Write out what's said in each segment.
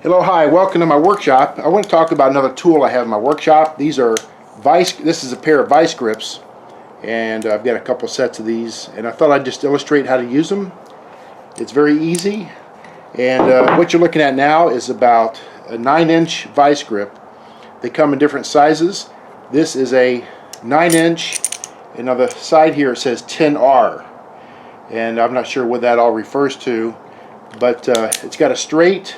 Hello, hi, welcome to my workshop. I want to talk about another tool I have in my workshop. These are this is a pair of Vise Grips, and I've got a couple sets of these, and I thought I'd just illustrate how to use them. It's very easy, and what you're looking at now is about a 9-inch Vise Grip. They come in different sizes. This is a 9-inch, and on the side here it says 10R, and I'm not sure what that all refers to, but it's got a straight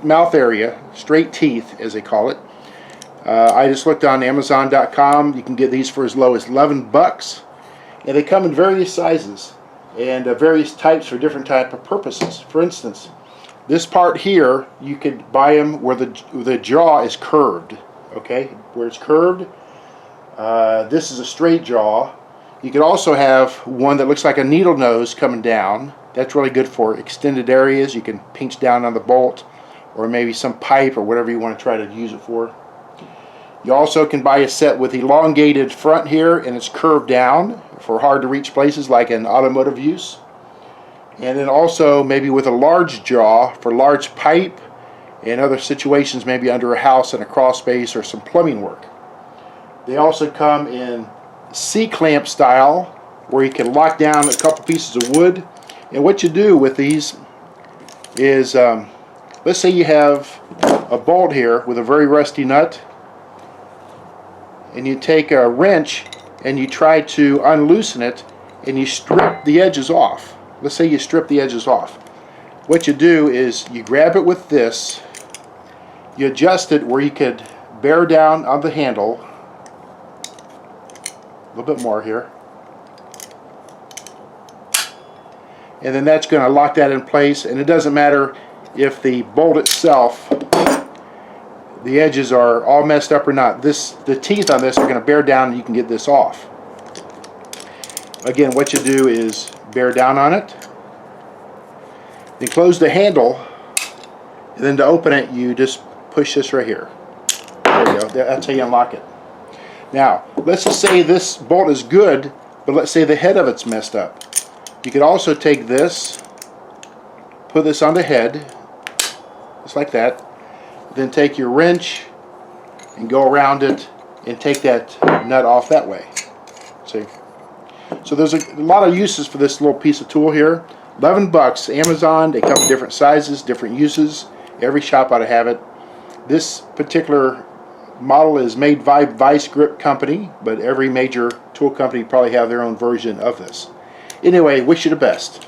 mouth area, straight teeth as they call it. I just looked on Amazon.com. You can get these for as low as $11, and they come in various sizes and various types for different type of purposes. For instance, this part here, you could buy them where the jaw is curved. Okay, where it's curved. This is a straight jaw. You could also have one that looks like a needle nose coming down. That's really good for extended areas. You can pinch down on the bolt or maybe some pipe or whatever you want to try to use it for. You also can buy a set with elongated front here, and it's curved down for hard to reach places like in automotive use. And then also maybe with a large jaw for large pipe and other situations, maybe under a house in a crawl space or some plumbing work. They also come in C-clamp style, where you can lock down a couple pieces of wood. And what you do with these is, let's say you have a bolt here with a very rusty nut, and you take a wrench and you try to unloosen it, and you strip the edges off. Let's say you strip the edges off. What you do is you grab it with this, you adjust it where you could bear down on the handle, a little bit more here, and then that's going to lock that in place. And it doesn't matter if the bolt itself, the edges are all messed up or not. The teeth on this are going to bear down, and you can get this off. Again, what you do is bear down on it, then close the handle, and then to open it you just push this right here. There you go. That's how you unlock it. Now, let's just say this bolt is good, but let's say the head of it's messed up. You could also take this, put this on the head, just like that, then take your wrench and go around it and take that nut off that way. See? So there's a lot of uses for this little piece of tool here. $11, Amazon. They come in different sizes, different uses. Every shop ought to have it. This particular model is made by Vise Grip Company, but every major tool company probably have their own version of this. Anyway, wish you the best.